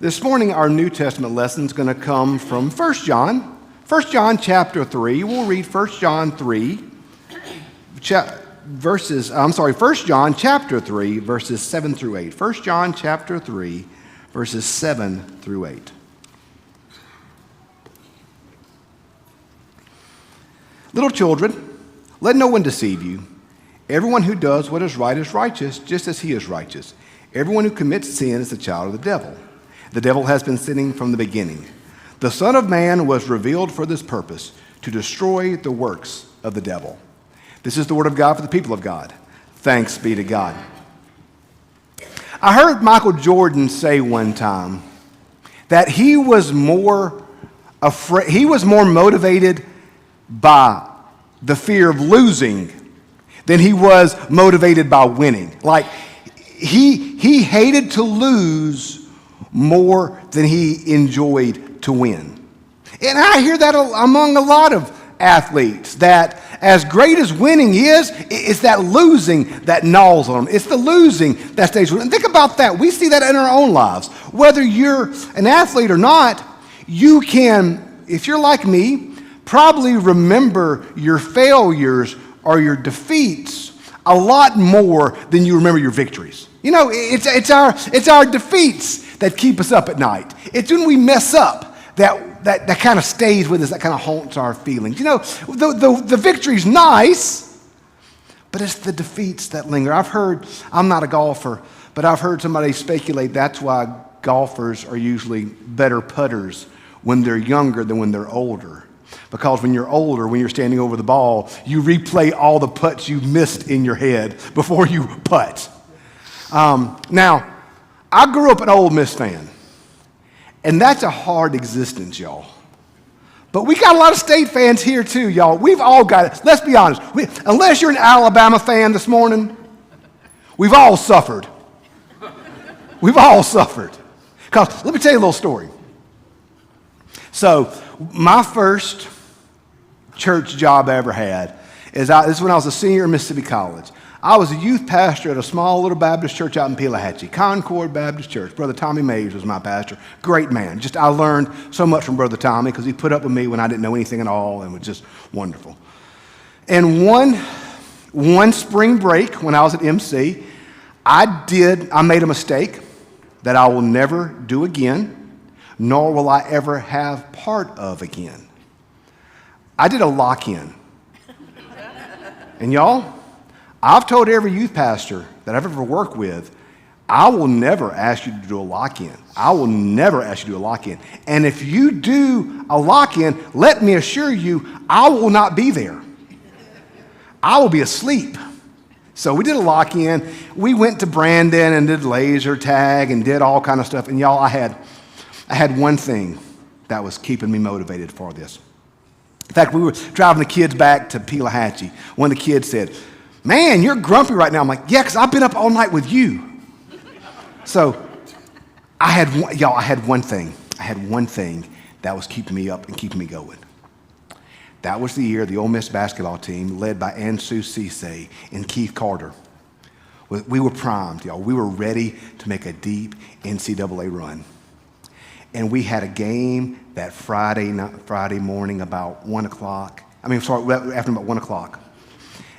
This morning, our New Testament lesson is going to come from 1 John. 1 John chapter 3. We'll read 1 John 3, 1 John chapter 3, verses 7 through 8. 1 John chapter 3, verses 7 through 8. Little children, let no one deceive you. Everyone who does what is right is righteous, just as he is righteous. Everyone who commits sin is a child of the devil. The devil has been sinning from the beginning. The Son of Man was revealed for this purpose, to destroy the works of the devil. This is the word of God for the people of God. Thanks be to God. I heard Michael Jordan say one time that he was more motivated by the fear of losing than he was motivated by winning. Like, he hated to lose more than he enjoyed to win. And I hear that among a lot of athletes, that as great as winning is, it's that losing that gnaws on them. It's the losing that stays with them. And think about that. We see that in our own lives. Whether you're an athlete or not, you can, if you're like me, probably remember your failures or your defeats a lot more than you remember your victories. You know, it's our defeats that keep us up at night. It's when we mess up that kind of stays with us, that kind of haunts our feelings. You know, the victory's nice, but it's the defeats that linger. I'm not a golfer, but I've heard somebody speculate that's why golfers are usually better putters when they're younger than when they're older. Because when you're older, when you're standing over the ball, you replay all the putts you missed in your head before you putt. Now, I grew up an Ole Miss fan, and that's a hard existence, y'all. But we got a lot of State fans here too, y'all. We've all got it. Let's be honest. Unless you're an Alabama fan this morning, we've all suffered. We've all suffered. Because let me tell you a little story. So, my first church job I ever had this is when I was a senior at Mississippi College. I was a youth pastor at a small little Baptist church out in Pelahatchie, Concord Baptist Church. Brother Tommy Mays was my pastor. Great man. I learned so much from Brother Tommy because he put up with me when I didn't know anything at all and was just wonderful. And one spring break when I was at MC, I made a mistake that I will never do again, nor will I ever have part of again. I did a lock-in. And y'all, I've told every youth pastor that I've ever worked with, I will never ask you to do a lock-in. I will never ask you to do a lock-in. And if you do a lock-in, let me assure you, I will not be there. I will be asleep. So we did a lock-in. We went to Brandon and did laser tag and did all kind of stuff. And y'all, I had one thing that was keeping me motivated for this. In fact, we were driving the kids back to Pelahatchie. One of the kids said, "Man, you're grumpy right now." I'm like, "Yeah, because I've been up all night with you." So I had one thing. I had one thing that was keeping me up and keeping me going. That was the year the Ole Miss basketball team, led by Ansu Cisse and Keith Carter, we were primed, y'all. We were ready to make a deep NCAA run. And we had a game that Friday morning about 1 o'clock. After about 1 o'clock.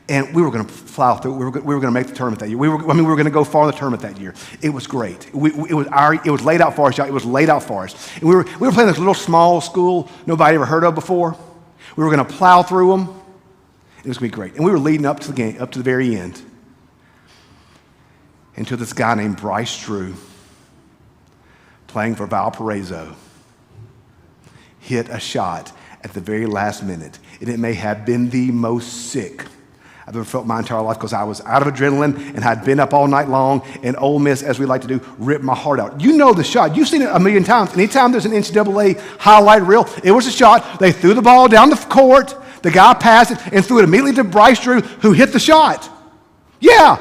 And we were going to plow through. We were going to make the tournament that year. We were going to go far in the tournament that year. It was great. It was laid out for us, y'all. It was laid out for us. And we were playing this little small school nobody ever heard of before. We were going to plow through them. It was going to be great. And we were leading up to the game, up to the very end, until this guy named Bryce Drew, playing for Valparaiso, hit a shot at the very last minute. And it may have been the most sick I've ever felt my entire life, because I was out of adrenaline and I'd been up all night long, and Ole Miss, as we like to do, ripped my heart out. You know the shot. You've seen it a million times. Anytime there's an NCAA highlight reel, it was a shot. They threw the ball down the court. The guy passed it and threw it immediately to Bryce Drew, who hit the shot. Yeah.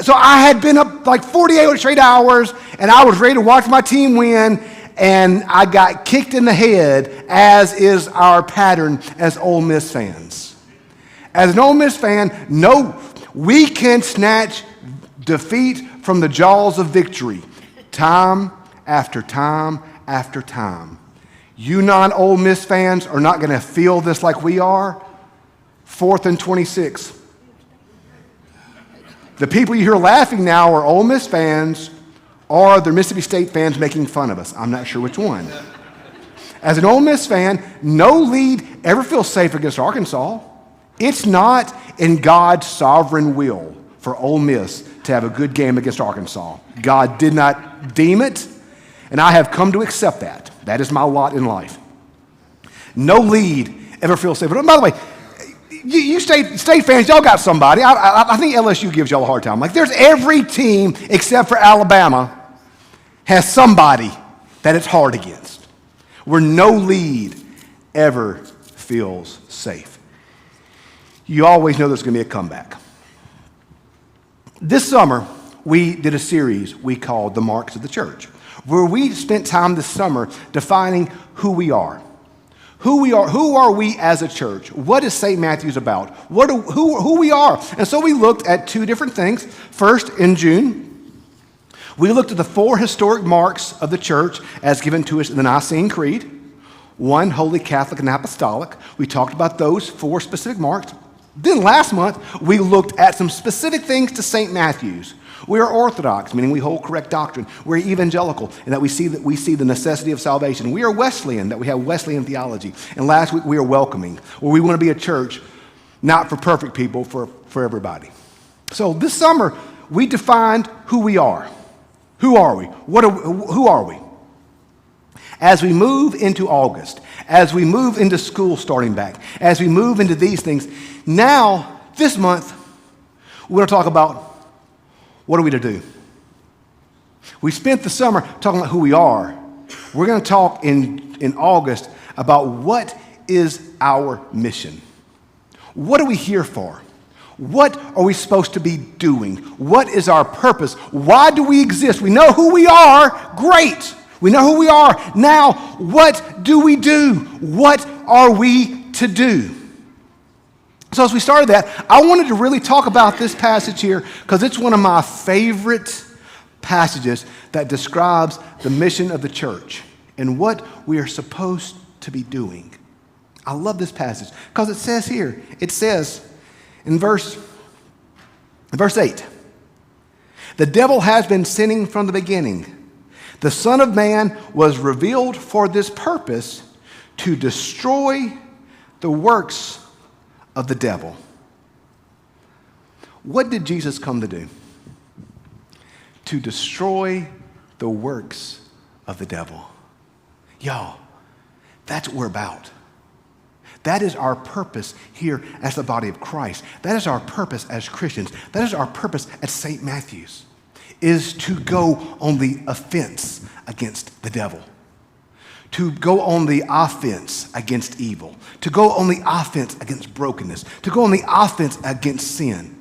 So I had been up like 48 straight hours, and I was ready to watch my team win, and I got kicked in the head, as is our pattern as Ole Miss fans. As an Ole Miss fan, no, we can snatch defeat from the jaws of victory time after time after time. You non-Ole Miss fans are not going to feel this like we are. 4th and 26. The people you hear laughing now are Ole Miss fans or the Mississippi State fans making fun of us. I'm not sure which one. As an Ole Miss fan, no lead ever feels safe against Arkansas. It's not in God's sovereign will for Ole Miss to have a good game against Arkansas. God did not deem it, and I have come to accept that. That is my lot in life. No lead ever feels safe. But by the way, you state fans, y'all got somebody. I think LSU gives y'all a hard time. Like, there's every team except for Alabama has somebody that it's hard against, where no lead ever feels safe. You always know there's going to be a comeback. This summer, we did a series we called The Marks of the Church, where we spent time this summer defining who we are. Who are we as a church? What is St. Matthew's about? Who we are? And so we looked at two different things. First, in June, we looked at the 4 historic marks of the church as given to us in the Nicene Creed. 1, Holy, Catholic, and Apostolic. We talked about those 4 specific marks. Then last month, we looked at some specific things to St. Matthew's. We are Orthodox, meaning we hold correct doctrine. We're evangelical, in that we see the necessity of salvation. We are Wesleyan, that we have Wesleyan theology. And last week, we are welcoming, where we want to be a church not for perfect people, for everybody. So this summer, we defined who we are. Who are we? Who are we? As we move into August, as we move into school starting back, as we move into these things, now, this month, we're going to talk about what are we to do. We spent the summer talking about who we are. We're going to talk in August about what is our mission. What are we here for? What are we supposed to be doing? What is our purpose? Why do we exist? We know who we are. Great. We know who we are. Now, what do we do? What are we to do? So as we started that, I wanted to really talk about this passage here because it's one of my favorite passages that describes the mission of the church and what we are supposed to be doing. I love this passage because it says in verse 8, the devil has been sinning from the beginning. The Son of Man was revealed for this purpose, to destroy the works of the devil. What did Jesus come to do? To destroy the works of the devil. Y'all, that's what we're about. That is our purpose here as the body of Christ. That is our purpose as Christians. That is our purpose at St. Matthew's, is to go on the offense against the devil, to go on the offense against evil, to go on the offense against brokenness, to go on the offense against sin.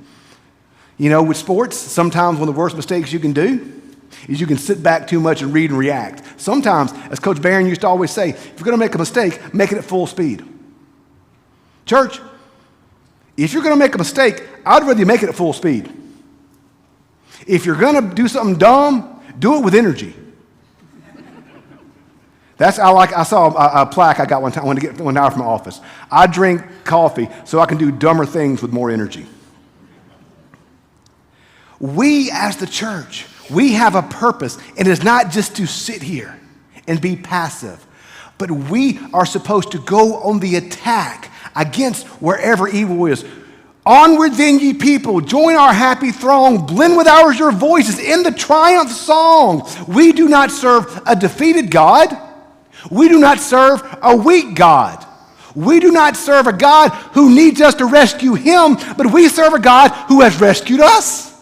You know, with sports, sometimes one of the worst mistakes you can do is you can sit back too much and read and react. Sometimes, as Coach Barron used to always say, if you're going to make a mistake, make it at full speed. Church, if you're going to make a mistake, I'd rather you make it at full speed. If you're going to do something dumb, do it with energy. I saw a plaque I got one time when I get one hour from my office. I drink coffee so I can do dumber things with more energy. We as the church, we have a purpose, and it's not just to sit here and be passive, but we are supposed to go on the attack against wherever evil is. Onward then, ye people, join our happy throng, blend with ours your voices in the triumph song. We do not serve a defeated God. We do not serve a weak God. We do not serve a God who needs us to rescue him, but we serve a God who has rescued us.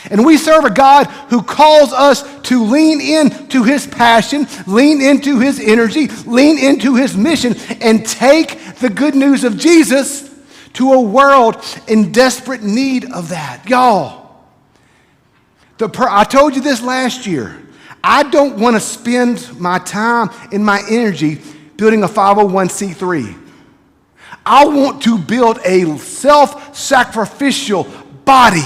And we serve a God who calls us to lean into his passion, lean into his energy, lean into his mission, and take the good news of Jesus to a world in desperate need of that. Y'all, I told you this last year. I don't want to spend my time and my energy building a 501c3. I want to build a self-sacrificial body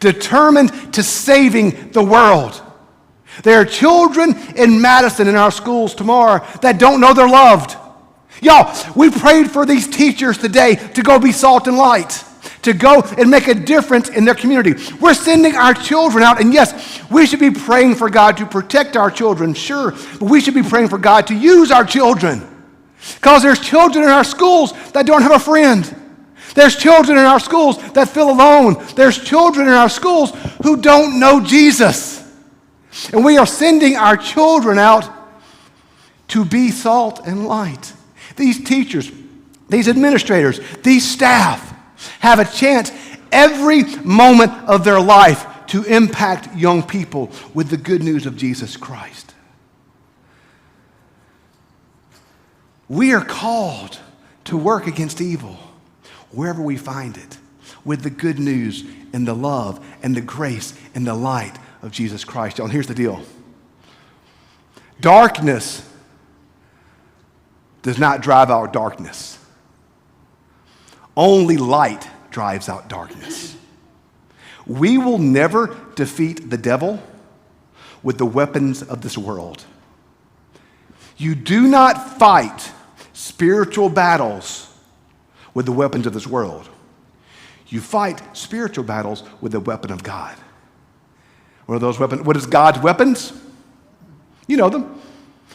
determined to saving the world. There are children in Madison in our schools tomorrow that don't know they're loved. Y'all, we prayed for these teachers today to go be salt and light, to go and make a difference in their community. We're sending our children out, and yes, we should be praying for God to protect our children, sure, but we should be praying for God to use our children. Because there's children in our schools that don't have a friend. There's children in our schools that feel alone. There's children in our schools who don't know Jesus. And we are sending our children out to be salt and light. These teachers, these administrators, these staff have a chance every moment of their life to impact young people with the good news of Jesus Christ. We are called to work against evil wherever we find it with the good news and the love and the grace and the light of Jesus Christ. Y'all, here's the deal. Darkness does not drive out darkness. Only light drives out darkness. We will never defeat the devil with the weapons of this world. You do not fight spiritual battles with the weapons of this world. You fight spiritual battles with the weapon of God. What are those weapons? What is God's weapons? You know them.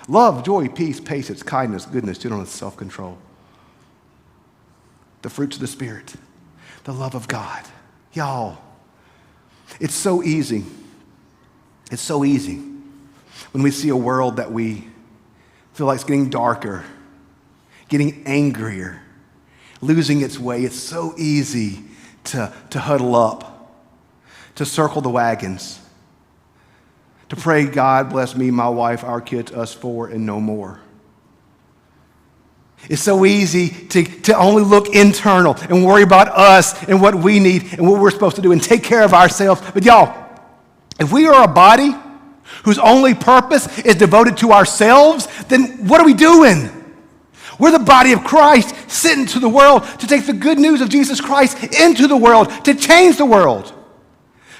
Love, joy, peace, patience, kindness, goodness, gentleness, self-control. The fruits of the Spirit. The love of God. Y'all, it's so easy. It's so easy when we see a world that we feel like it's getting darker, getting angrier, losing its way. It's so easy to huddle up, to circle the wagons, to pray, God bless me, my wife, our kids, us four, and no more. It's so easy to only look internal and worry about us and what we need and what we're supposed to do and take care of ourselves. But y'all, if we are a body whose only purpose is devoted to ourselves, then what are we doing? We're the body of Christ sent into the world to take the good news of Jesus Christ into the world, to change the world,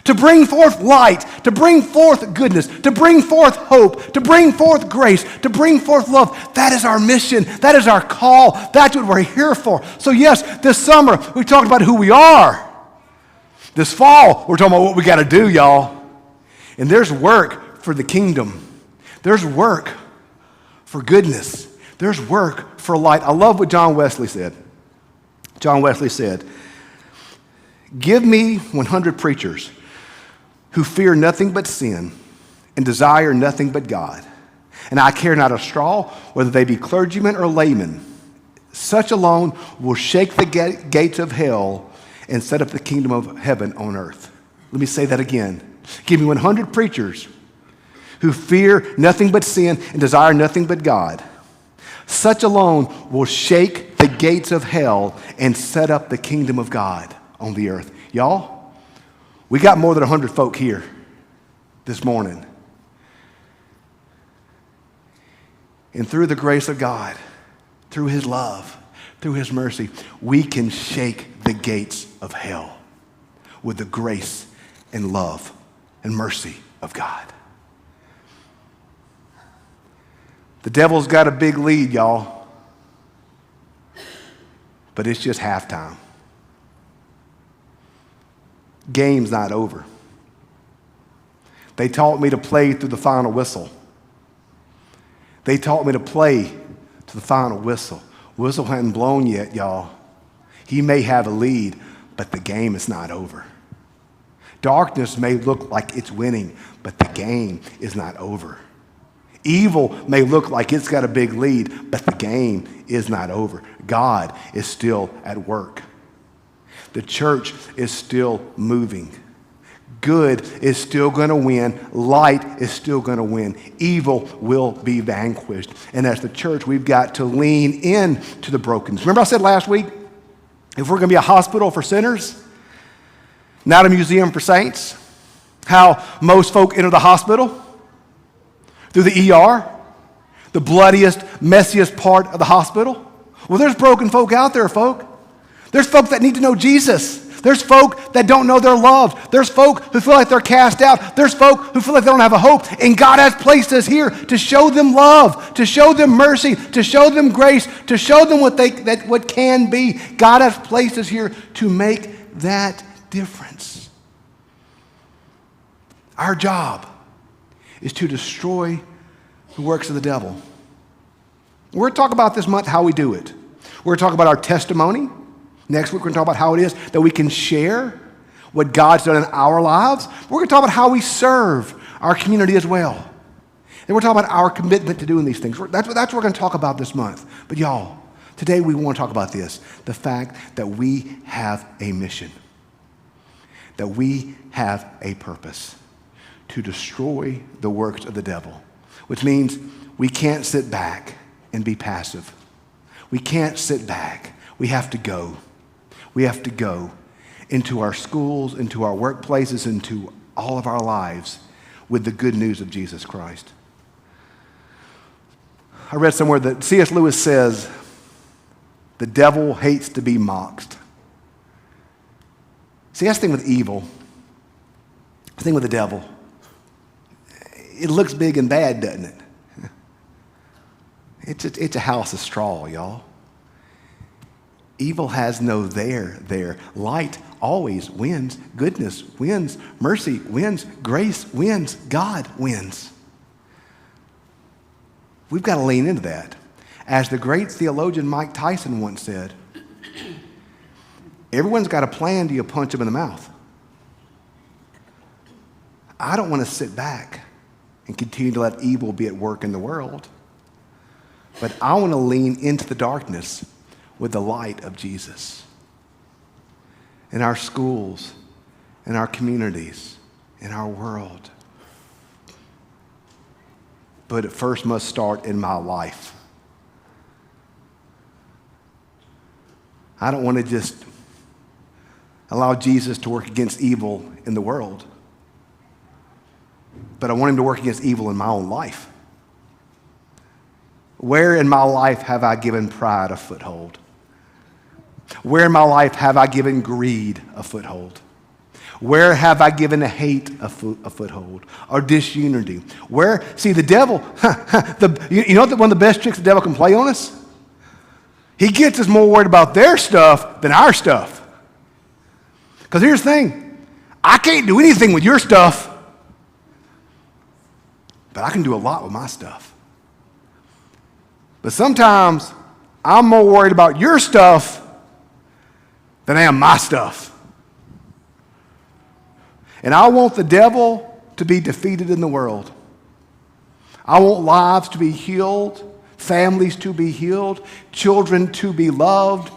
to bring forth light, to bring forth goodness, to bring forth hope, to bring forth grace, to bring forth love. That is our mission. That is our call. That's what we're here for. So yes, this summer we talked about who we are. This fall, we're talking about what we got to do, y'all. And there's work for the kingdom. There's work for goodness. There's work for light. I love what John Wesley said. John Wesley said, "Give me 100 preachers who fear nothing but sin and desire nothing but God, and I care not a straw whether they be clergymen or laymen. Such alone will shake the gates of hell and set up the kingdom of heaven on earth." Let me say that again. Give me 100 preachers who fear nothing but sin and desire nothing but God. Such alone will shake the gates of hell and set up the kingdom of God on the earth. Y'all, we got more than 100 folk here this morning. And through the grace of God, through his love, through his mercy, we can shake the gates of hell with the grace and love and mercy of God. The devil's got a big lead, y'all. But it's just halftime. Game's not over. They taught me to play through the final whistle. They taught me to play to the final whistle. Whistle hadn't blown yet, y'all. He may have a lead, but the game is not over. Darkness may look like it's winning, but the game is not over. Evil may look like it's got a big lead, but the game is not over. God is still at work. The church is still moving. Good is still going to win. Light is still going to win. Evil will be vanquished. And as the church, we've got to lean in to the brokenness. Remember I said last week, if we're going to be a hospital for sinners, not a museum for saints, how most folk enter the hospital through the ER, the bloodiest, messiest part of the hospital. Well, there's broken folk out there, folk. There's folk that need to know Jesus. There's folk that don't know they're loved. There's folk who feel like they're cast out. There's folk who feel like they don't have a hope. And God has placed us here to show them love, to show them mercy, to show them grace, to show them what can be. God has placed us here to make that difference. Our job is to destroy the works of the devil. We're going to talk about this month how we do it. We're going to talk about our testimony. Next week, we're going to talk about how it is that we can share what God's done in our lives. We're going to talk about how we serve our community as well. And we're talking about our commitment to doing these things. That's what we're going to talk about this month. But y'all, today we want to talk about this, the fact that we have a mission, that we have a purpose to destroy the works of the devil, which means we can't sit back and be passive. We can't sit back. We have to go. We have to go into our schools, into our workplaces, into all of our lives with the good news of Jesus Christ. I read somewhere that C.S. Lewis says, the devil hates to be mocked. See, that's the thing with evil. The thing with the devil. It looks big and bad, doesn't it? It's a house of straw, y'all. Evil has no there. Light always wins. Goodness wins. Mercy wins. Grace wins. God wins. We've got to lean into that. As the great theologian Mike Tyson once said, everyone's got a plan till you punch them in the mouth. I don't want to sit back and continue to let evil be at work in the world. But I want to lean into the darkness with the light of Jesus. In our schools, in our communities, in our world. But it first must start in my life. I don't want to just allow Jesus to work against evil in the world. But I want him to work against evil in my own life. Where in my life have I given pride a foothold? Where in my life have I given greed a foothold? Where have I given hate a foothold? Or disunity? Where, see, the devil, you know one of the best tricks the devil can play on us? He gets us more worried about their stuff than our stuff. Because here's the thing, I can't do anything with your stuff, but I can do a lot with my stuff. But sometimes I'm more worried about your stuff than I am my stuff. And I want the devil to be defeated in the world. I want lives to be healed, families to be healed, children to be loved,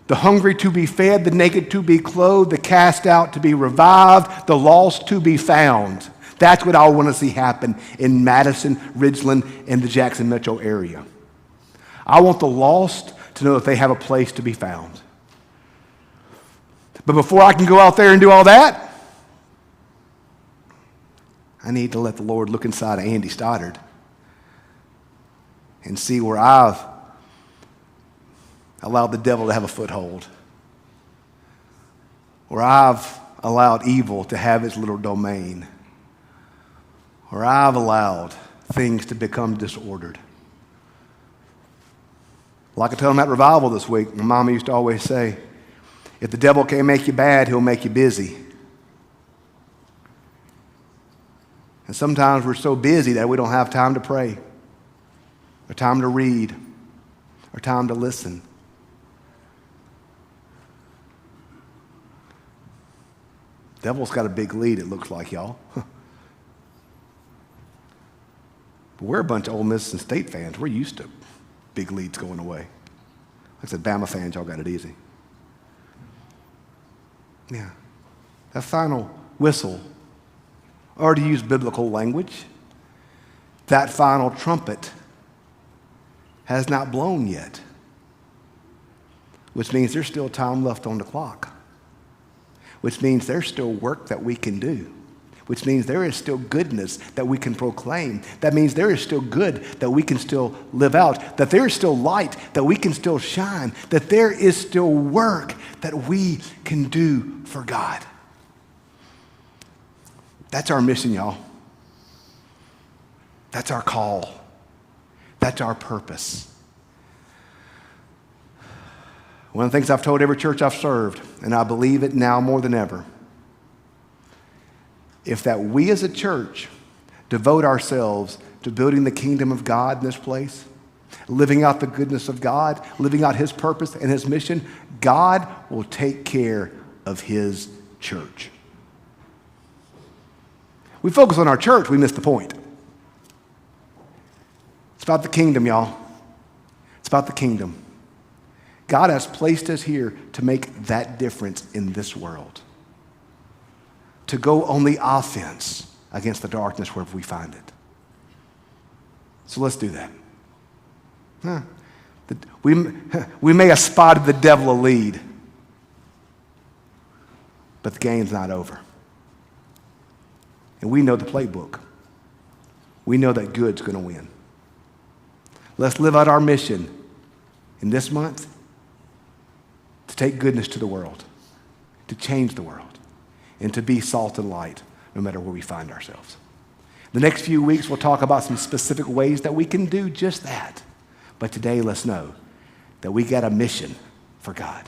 the hungry to be fed, the naked to be clothed, the cast out to be revived, the lost to be found. That's what I want to see happen in Madison, Ridgeland, and the Jackson metro area. I want the lost to know that they have a place to be found. But before I can go out there and do all that, I need to let the Lord look inside of Andy Stoddard and see where I've allowed the devil to have a foothold, where I've allowed evil to have its little domain, where I've allowed things to become disordered. Like I told him at revival this week, my mama used to always say, if the devil can't make you bad, he'll make you busy. And sometimes we're so busy that we don't have time to pray, or time to read, or time to listen. Devil's got a big lead, it looks like, y'all. But we're a bunch of Ole Miss and State fans. We're used to big leads going away. Like I said, Bama fans, y'all got it easy. Yeah. That final whistle, or to use biblical language, that final trumpet has not blown yet, which means there's still time left on the clock, which means there's still work that we can do, which means there is still goodness that we can proclaim. That means there is still good that we can still live out, that there is still light that we can still shine, that there is still work that we can do for God. That's our mission, y'all. That's our call. That's our purpose. One of the things I've told every church I've served, and I believe it now more than ever, if that we as a church devote ourselves to building the kingdom of God in this place, living out the goodness of God, living out his purpose and his mission, God will take care of his church. We focus on our church, we miss the point. It's about the kingdom, y'all. It's about the kingdom. God has placed us here to make that difference in this world. To go on the offense against the darkness wherever we find it. So let's do that. We may have spotted the devil a lead, but the game's not over. And we know the playbook. We know that good's going to win. Let's live out our mission in this month to take goodness to the world, to change the world, and to be salt and light no matter where we find ourselves. The next few weeks, we'll talk about some specific ways that we can do just that. But today, let's know that we got a mission for God.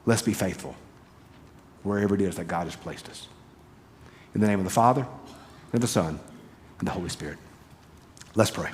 Let's be faithful wherever it is that God has placed us. In the name of the Father, and the Son, and the Holy Spirit. Let's pray.